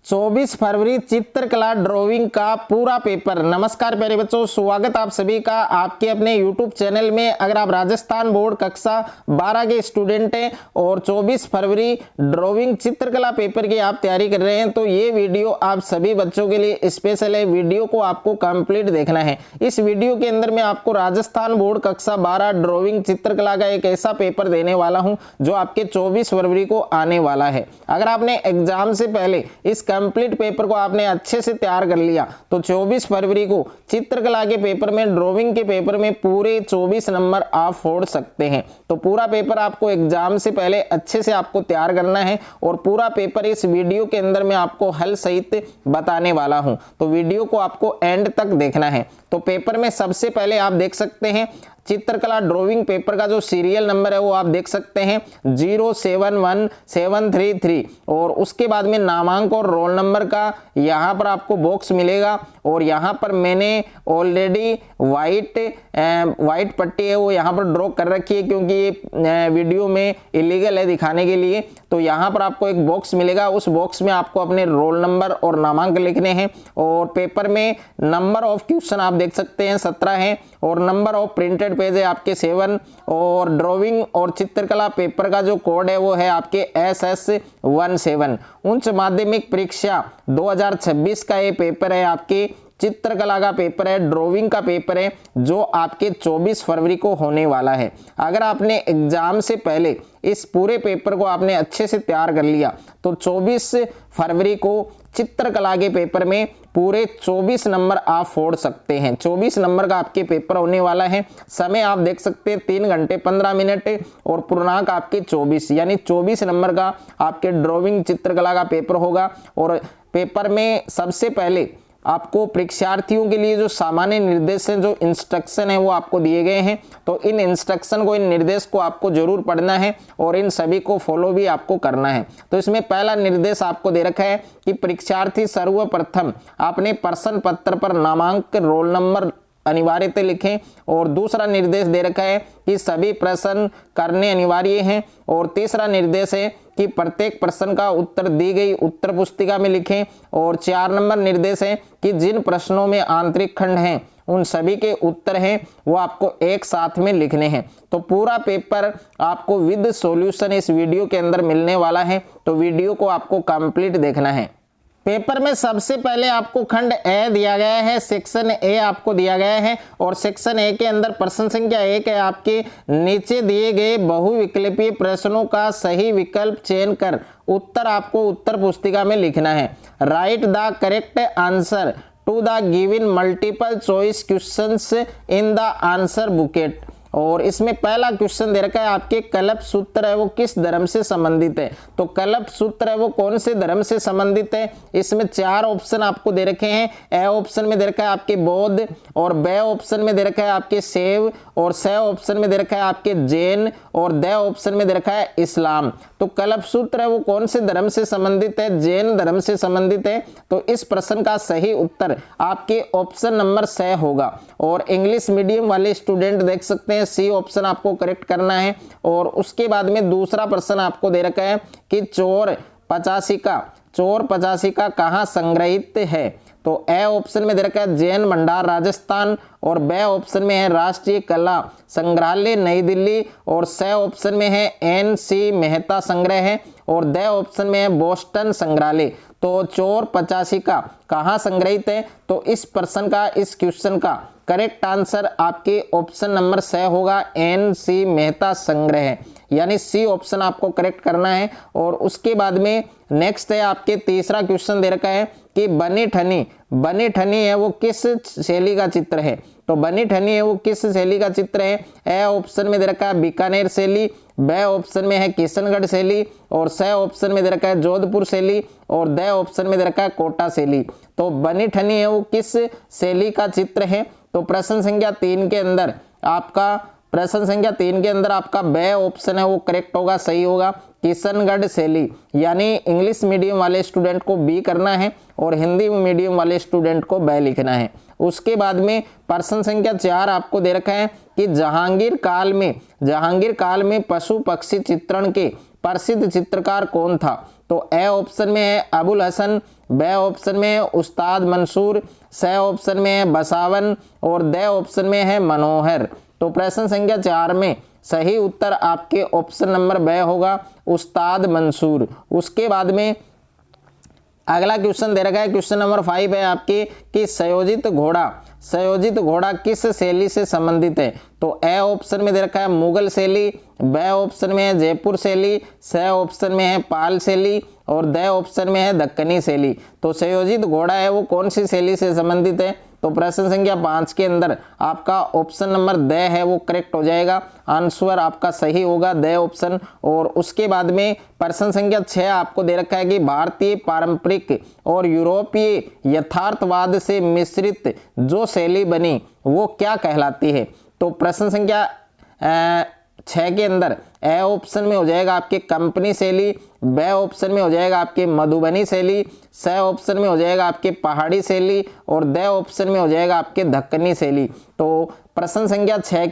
24 फरवरी चित्रकला ड्राइंग का पूरा पेपर। नमस्कार प्यारे बच्चों, स्वागत आप सभी का आपके अपने YouTube चैनल में। अगर आप राजस्थान बोर्ड कक्षा 12 के स्टूडेंट हैं और 24 फरवरी ड्राइंग चित्रकला पेपर की आप तैयारी कर रहे हैं तो ये वीडियो आप सभी बच्चों के लिए स्पेशल है। वीडियो को आपको कंप्लीट देखना है। इस वीडियो के अंदर मैं आपको राजस्थान बोर्ड कक्षा 12 ड्राइंग चित्रकला का एक ऐसा पेपर देने वाला हूं जो आपके 24 फरवरी को आने वाला है। अगर आपने एग्जाम से पहले इस कंप्लीट पेपर को आपने अच्छे से तैयार कर लिया तो 24 फरवरी को चित्रकला के पेपर में, ड्राइंग के पेपर में पूरे 24 नंबर आप फोड़ सकते हैं। तो पूरा पेपर आपको एग्जाम से पहले अच्छे से आपको तैयार करना है और पूरा पेपर इस वीडियो के अंदर मैं आपको हल सहित बताने वाला हूं। तो वीडियो को आपको एंड तक देखना है। तो पेपर में सबसे पहले आप देख सकते हैं चित्रकला ड्राइंग पेपर का जो सीरियल नंबर है वो आप देख सकते हैं 071733 और उसके बाद में नामांक और रोल नंबर का यहाँ पर आपको बॉक्स मिलेगा। और यहाँ पर मैंने ऑलरेडी वाइट पट्टी है वो यहाँ पर ड्रॉ कर रखी है क्योंकि ये वीडियो में इलीगल है दिखाने के लिए। तो यहाँ पर आपको एक बॉक्स मिलेगा, उस बॉक्स में आपको अपने रोल नंबर और नामांक लिखने हैं। और पेपर में नंबर ऑफ क्वेश्चन आप देख सकते हैं 17 हैं और नंबर ऑफ प्रिंटेड पेज है आपके 7 और ड्राइंग और चित्रकला पेपर का जो कोड है वो है आपके SS17। उच्च माध्यमिक परीक्षा 2026 का ये पेपर है, आपके चित्रकला का पेपर है, ड्राइंग का पेपर है जो आपके 24 फरवरी को होने वाला है। अगर आपने एग्जाम से पहले इस पूरे पेपर को आपने अच्छे से तैयार कर लिया तो 24 फरवरी को चित्रकला के पेपर में पूरे 24 नंबर आप फोड़ सकते हैं। 24 नंबर का आपके पेपर होने वाला है। समय आप देख सकते हैं 3 घंटे 15 मिनट और पूर्णांक आपके 24 यानी 24 नंबर का आपके ड्राइंग चित्रकला का पेपर होगा। और पेपर में सबसे पहले आपको परीक्षार्थियों के लिए जो सामान्य निर्देश हैं, जो इंस्ट्रक्शन है वो आपको दिए गए हैं। तो इन इंस्ट्रक्शन को, इन निर्देश को आपको जरूर पढ़ना है और इन सभी को फॉलो भी आपको करना है। तो इसमें पहला निर्देश आपको दे रखा है कि परीक्षार्थी सर्वप्रथम अपने प्रश्न पत्र पर नामांक, रोल नंबर अनिवार्यतः लिखें। और दूसरा निर्देश दे रखा है कि सभी प्रश्न करने अनिवार्य हैं। और तीसरा निर्देश है कि प्रत्येक प्रश्न का उत्तर दी गई उत्तर पुस्तिका में लिखें। और 4 नंबर निर्देश है कि जिन प्रश्नों में आंतरिक खंड हैं उन सभी के उत्तर हैं वो आपको एक साथ में लिखने हैं। तो पूरा पेपर आपको विद सॉल्यूशन इस वीडियो के अंदर मिलने वाला है। तो वीडियो को आपको कंप्लीट देखना है। पेपर में सबसे पहले आपको खंड ए दिया गया है, सेक्शन ए आपको दिया गया है और सेक्शन ए के अंदर प्रश्न संख्या 1 है आपके नीचे दिए गए बहुविकल्पीय प्रश्नों का सही विकल्प चयन कर उत्तर आपको उत्तर पुस्तिका में लिखना है। Write the correct answer to the given multiple choice questions in the answer booklet. और इसमें पहला क्वेश्चन दे रखा है आपके कल्प सूत्र है वो किस धर्म से संबंधित है। तो कल्प सूत्र है वो कौन से धर्म से संबंधित है। इसमें 4 ऑप्शन आपको दे रखे हैं। ए ऑप्शन में दे रखा है आपके बौद्ध और बे ऑप्शन में दे रखा है आपके शैव और स ऑप्शन में दे रखा है आपके जैन और द ऑप्शन में दे रखा है इस्लाम। तो कल्प सूत्र है वो कौन से धर्म से संबंधित है, जैन धर्म से संबंधित है। तो इस प्रश्न का सही उत्तर आपके ऑप्शन नंबर स होगा। और इंग्लिश मीडियम वाले स्टूडेंट देख सकते हैं सी ऑप्शन आपको करेक्ट करना है। और उसके बाद में दूसरा प्रश्न आपको दे रखा है कि चोर 85 का कहाँ संग्रहित है। तो ए ऑप्शन में दे रखा है जैन भंडार राजस्थान और बे ऑप्शन में है राष्ट्रीय कला संग्रहालय नई दिल्ली और स ऑप्शन में है NC मेहता संग्रह है और द ऑप्शन में है बोस्टन संग्रहालय। तो चोर 85 का कहाँ संग्रहित है। तो इस प्रश्न का, इस क्वेश्चन का करेक्ट आंसर आपके ऑप्शन नंबर 6 होगा, NC मेहता संग्रह है यानी सी ऑप्शन आपको करेक्ट करना है। और उसके बाद में नेक्स्ट है आपके तीसरा क्वेश्चन दे रखा है कि बनी ठनी है वो किस शैली का चित्र है। तो बनी ठनी है वो किस शैली का चित्र है। ए ऑप्शन में दे रखा है बीकानेर शैली, बे ऑप्शन में है किशनगढ़ शैली और स ऑप्शन में दे रखा है जोधपुर शैली और द ऑप्शन में दे रखा है कोटा शैली। तो बनी ठनी है वो किस शैली का चित्र है। तो प्रश्न संख्या 3 के अंदर आपका बे ऑप्शन है वो करेक्ट होगा, सही होगा, किशनगढ़ शैली। यानी इंग्लिश मीडियम वाले स्टूडेंट को बी करना है और हिंदी मीडियम वाले स्टूडेंट को बे लिखना है। उसके बाद में प्रश्न संख्या 4 आपको दे रखा है कि जहांगीर काल में पशु पक्षी चित्रण के प्रसिद्ध चित्रकार कौन था। तो ए ऑप्शन में है अबुल हसन, बे ऑप्शन में है उस्ताद मंसूर, स ऑप्शन में है बसावन और द ऑप्शन में है मनोहर। तो प्रश्न संख्या 4 में सही उत्तर आपके ऑप्शन नंबर ब होगा, उस्ताद मंसूर। उसके बाद में अगला क्वेश्चन दे रखा है, क्वेश्चन नंबर 5 है आपके कि संयोजित घोड़ा किस शैली से संबंधित है। तो ए ऑप्शन में दे रखा है मुगल शैली, बे ऑप्शन में है जयपुर शैली, स ऑप्शन में है पाल शैली और द ऑप्शन में है दक्कनी शैली। तो संयोजित घोड़ा है वो कौन सी शैली से संबंधित है। तो प्रश्न संख्या 5 के अंदर आपका ऑप्शन नंबर द है वो करेक्ट हो जाएगा, आंसर आपका सही होगा द ऑप्शन। और उसके बाद में प्रश्न संख्या 6 आपको दे रखा है कि भारतीय पारंपरिक और यूरोपीय यथार्थवाद से मिश्रित जो शैली बनी वो क्या कहलाती है। तो प्रश्न संख्या 6 के अंदर ए ऑप्शन में हो जाएगा आपके कंपनी शैली, बे ऑप्शन में हो जाएगा आपके मधुबनी शैली, स ऑप्शन में हो जाएगा आपके पहाड़ी शैली और द ऑप्शन में हो जाएगा आपके दक्कनी शैली। तो प्रश्न संख्या 6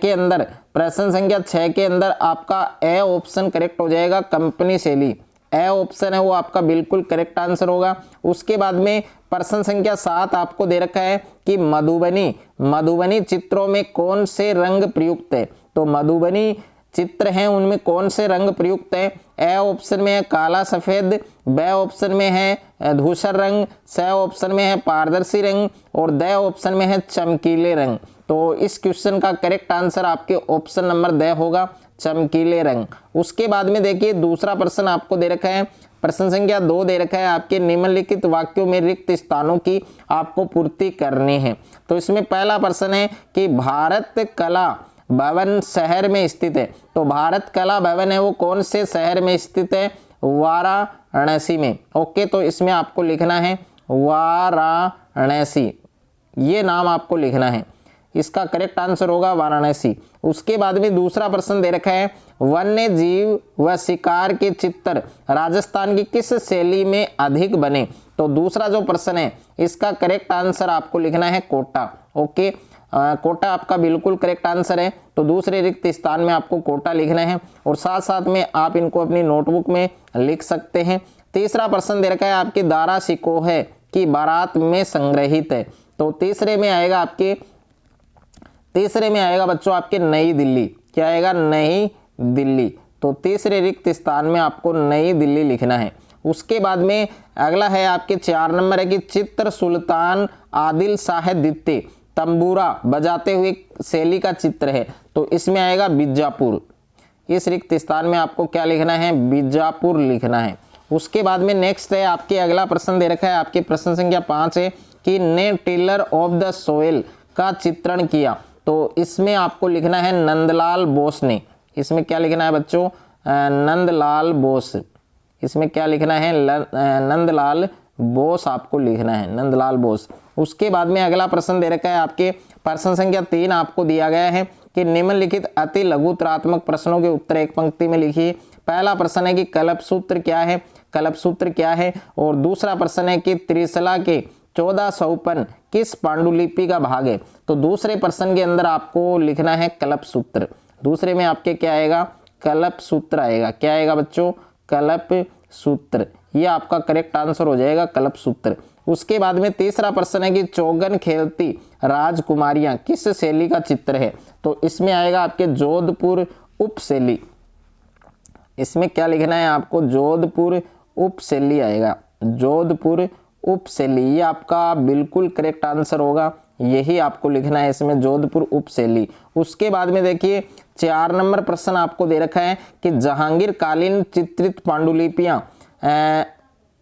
के अंदर आपका ए ऑप्शन करेक्ट हो जाएगा, कंपनी शैली। ए ऑप्शन है वो आपका बिल्कुल करेक्ट आंसर होगा। उसके बाद में प्रश्न संख्या 7 आपको दे रखा है कि मधुबनी चित्रों में कौन से रंग प्रयुक्त है। तो मधुबनी चित्र हैं उनमें कौन से रंग प्रयुक्त है। ए ऑप्शन में है काला सफेद, बे ऑप्शन में है धूसर रंग, स ऑप्शन में है पारदर्शी रंग और द ऑप्शन में है चमकीले रंग। तो इस क्वेश्चन का करेक्ट आंसर आपके ऑप्शन नंबर द होगा, चमकीले रंग। उसके बाद में देखिए दूसरा प्रश्न आपको दे रखा है, प्रश्न संख्या 2 दे रखा है आपके निम्नलिखित वाक्यों में रिक्त स्थानों की आपको पूर्ति करनी है। तो इसमें पहला प्रश्न है कि भारत कला भवन शहर में स्थित है। तो भारत कला भवन है वो कौन से शहर में स्थित है, वाराणसी में। ओके, तो इसमें आपको लिखना है वाराणसी, ये नाम आपको लिखना है, इसका करेक्ट आंसर होगा वाराणसी। उसके बाद में दूसरा प्रश्न दे रखा है वन्य जीव व शिकार के चित्र राजस्थान की किस शैली में अधिक बने। तो दूसरा जो प्रश्न है इसका करेक्ट आंसर आपको लिखना है कोटा। ओके, कोटा आपका बिल्कुल करेक्ट आंसर है। तो दूसरे रिक्त स्थान में आपको कोटा लिखना है और साथ साथ में आप इनको अपनी नोटबुक में लिख सकते हैं। तीसरा प्रश्न दे रखा है आपकी दारा शिकोह की बारात में संग्रहित है। तो तीसरे में आएगा बच्चों आपके नई दिल्ली। क्या आएगा, नई दिल्ली। तो तीसरे रिक्त स्थान में आपको नई दिल्ली लिखना है। उसके बाद में अगला है आपके 4 नंबर है कि चित्र सुल्तान आदिल शाह द्वितीय तंबूरा बजाते हुए शैली का चित्र है। तो इसमें आएगा बीजापुर। इस रिक्त स्थान में आपको क्या लिखना है, बीजापुर लिखना है। उसके बाद में नेक्स्ट है आपके अगला प्रश्न दे रखा है आपके प्रश्न संख्या 5 है कि ने टिलर ऑफ द सोइल का चित्रण किया। तो इसमें आपको लिखना है नंदलाल बोस ने। इसमें क्या लिखना है बच्चों, नंदलाल बोस। इसमें क्या लिखना है, नंदलाल बोस आपको लिखना है, नंदलाल बोस। उसके बाद में अगला प्रश्न दे रखा है आपके प्रश्न संख्या 3 आपको दिया गया है कि निम्नलिखित अति लघुत्रात्मक प्रश्नों के उत्तर एक पंक्ति में लिखिए। पहला प्रश्न है कि कल्प सूत्र क्या है, और दूसरा प्रश्न है कि त्रिशला के 14 सोपान किस पांडुलिपि का भाग है। तो दूसरे प्रश्न के अंदर आपको लिखना है कल्प सूत्र। दूसरे में आपके क्या आएगा, कल्प सूत्र आएगा। क्या आएगा बच्चों, कल्प सूत्र। ये आपका करेक्ट आंसर हो जाएगा, कल्प सूत्र। उसके बाद में तीसरा प्रश्न है कि चौगन खेलती राजकुमारियां किस शैली का चित्र है। तो इसमें आएगा आपके जोधपुर उपशैली। इसमें क्या लिखना है आपको, जोधपुर उपशैली आएगा, जोधपुर उपशैली। ये आपका बिल्कुल करेक्ट आंसर होगा, यही आपको लिखना है इसमें, जोधपुर उपशैली। उसके बाद में देखिए 4 नंबर प्रश्न आपको दे रखा है कि जहांगीर कालीन चित्रित पांडुलिपियां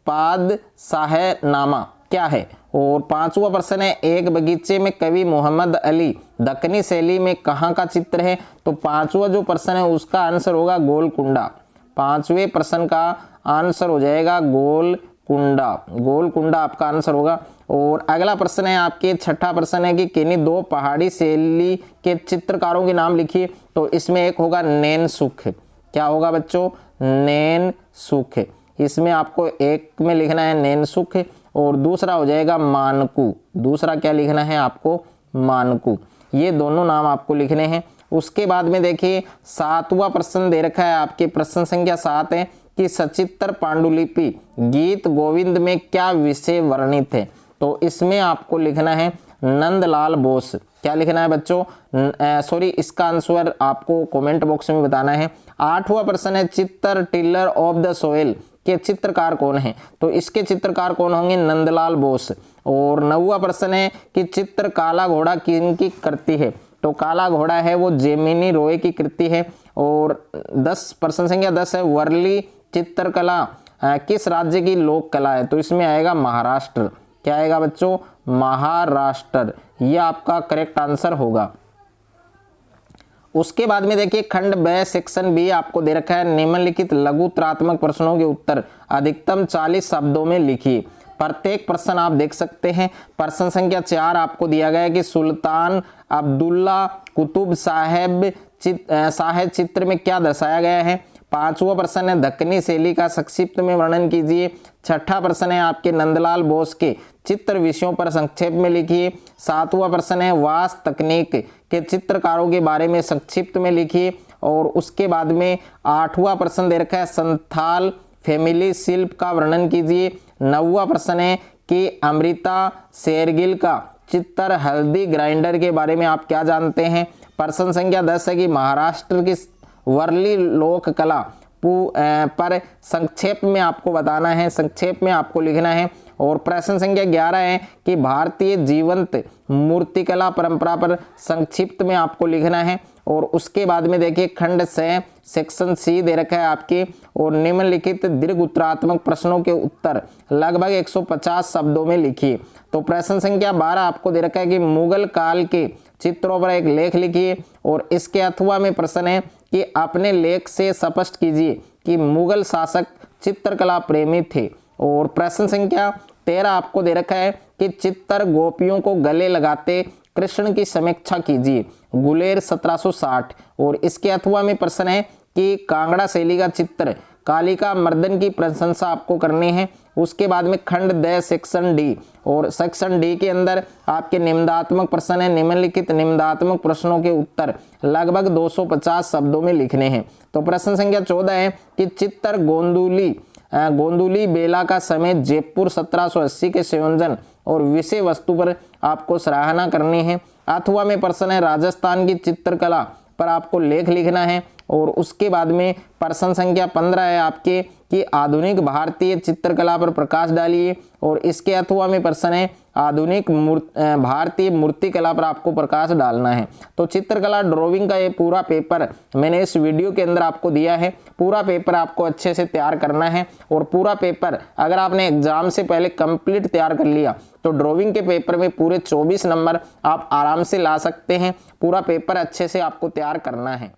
पादशाहनामा क्या है। और 5वां प्रश्न है एक बगीचे में कवि मोहम्मद अली दक्कनी शैली में कहाँ का चित्र है। तो 5वां जो प्रश्न है उसका आंसर होगा गोलकुंडा। 5वें प्रश्न का आंसर हो जाएगा गोलकुंडा, गोलकुंडा आपका आंसर होगा। और अगला प्रश्न है आपके 6ठा प्रश्न है कि किन्हीं 2 पहाड़ी शैली के चित्रकारों के नाम लिखिए। तो इसमें एक होगा नैन सुख। क्या होगा बच्चों, नैन सुख। इसमें आपको एक में लिखना है नैन सुख और दूसरा हो जाएगा मानकू। दूसरा क्या लिखना है आपको, मानकू। ये दोनों नाम आपको लिखने हैं। उसके बाद में देखिए 7वां प्रश्न दे रखा है आपके प्रश्न संख्या 7 है कि सचित्र पांडुलिपि गीत गोविंद में क्या विषय वर्णित है। तो इसमें आपको लिखना है नंदलाल बोस। क्या लिखना है बच्चों? सॉरी, इसका आंसर आपको कमेंट बॉक्स में बताना है। 8वां प्रश्न है चित्र टिलर ऑफ द सोइल के चित्रकार कौन है? तो इसके चित्रकार कौन होंगे? नंदलाल बोस। और 9वां प्रश्न है कि चित्र काला घोड़ा किनकी कृति है? तो काला घोड़ा है वो जेमिनी रॉय की कृति है। और 10 प्रश्न संख्या 10 है वर्ली चित्रकला किस राज्य की लोक कला है? तो इसमें आएगा महाराष्ट्र। क्या आएगा बच्चों? महाराष्ट्र। ये आपका करेक्ट आंसर होगा। उसके बाद में देखिए खंड ब सेक्शन बी आपको दे रखा है निम्नलिखित लघुत्रात्मक प्रश्नों के उत्तर अधिकतम 40 शब्दों में लिखिए। प्रत्येक प्रश्न आप देख सकते हैं। प्रश्न संख्या 4 आपको दिया गया है कि सुल्तान अब्दुल्ला कुतुब साहेब चित्र में क्या दर्शाया गया है। 5वां प्रश्न है दक्कनी शैली का संक्षिप्त में वर्णन कीजिए। 6ठा प्रश्न है आपके नंदलाल बोस के चित्र विषयों पर संक्षेप में लिखिए। 7वां प्रश्न है वास तकनीक के चित्रकारों के बारे में संक्षिप्त में लिखिए। और उसके बाद में 8वां प्रश्न दे रखा है संथाल फैमिली शिल्प का वर्णन कीजिए। 9वां प्रश्न है कि अमृता शेरगिल का चित्र हल्दी ग्राइंडर के बारे में आप क्या जानते हैं। प्रश्न संख्या 10 है कि महाराष्ट्र की वर्ली लोक कला पर संक्षेप में आपको बताना है, संक्षेप में आपको लिखना है। और प्रश्न संख्या 11 है कि भारतीय जीवंत मूर्तिकला परंपरा पर संक्षिप्त में आपको लिखना है। और उसके बाद में देखिए खंड से सेक्शन सी दे रखा है आपके और निम्नलिखित दीर्घ उत्तरात्मक प्रश्नों के उत्तर लगभग 150 शब्दों में लिखिए। तो प्रश्न संख्या 12 आपको दे रखा है कि मुगल काल के चित्रों पर एक लेख लिखिए। और इसके अथवा में प्रश्न है कि अपने लेख से स्पष्ट कीजिए कि मुगल शासक चित्रकला प्रेमी थे। और प्रश्न संख्या 13 आपको दे रखा है कि चित्र गोपियों को गले लगाते कृष्ण की समीक्षा कीजिए। गुलेर 1760। और इसके अथवा में प्रश्न है कि कांगड़ा शैली का चित्र कालिका मर्दन की प्रशंसा आपको करनी है। उसके बाद में खंड द सेक्शन डी और सेक्शन डी के अंदर आपके निम्नात्मक प्रश्न है। निम्नलिखित निम्नात्मक प्रश्नों के उत्तर लगभग 250 शब्दों में लिखने हैं। तो प्रश्न संख्या 14 है कि चित्र गोंदुली बेला का समय जयपुर 1780 के संयोजन और विषय वस्तु पर आपको सराहना करनी है। अथवा में प्रश्न है राजस्थान की चित्रकला पर आपको लेख लिखना है। और उसके बाद में प्रश्न संख्या 15 है आपके कि आधुनिक भारतीय चित्रकला पर प्रकाश डालिए। और इसके अथवा में प्रश्न है आधुनिक भारतीय मूर्तिकला पर आपको प्रकाश डालना है। तो चित्रकला ड्राइंग का ये पूरा पेपर मैंने इस वीडियो के अंदर आपको दिया है। पूरा पेपर आपको अच्छे से तैयार करना है। और पूरा पेपर अगर आपने एग्जाम से पहले कंप्लीट तैयार कर लिया तो ड्राइंग के पेपर में पूरे 24 नंबर आप आराम से ला सकते हैं। पूरा पेपर अच्छे से आपको तैयार करना है।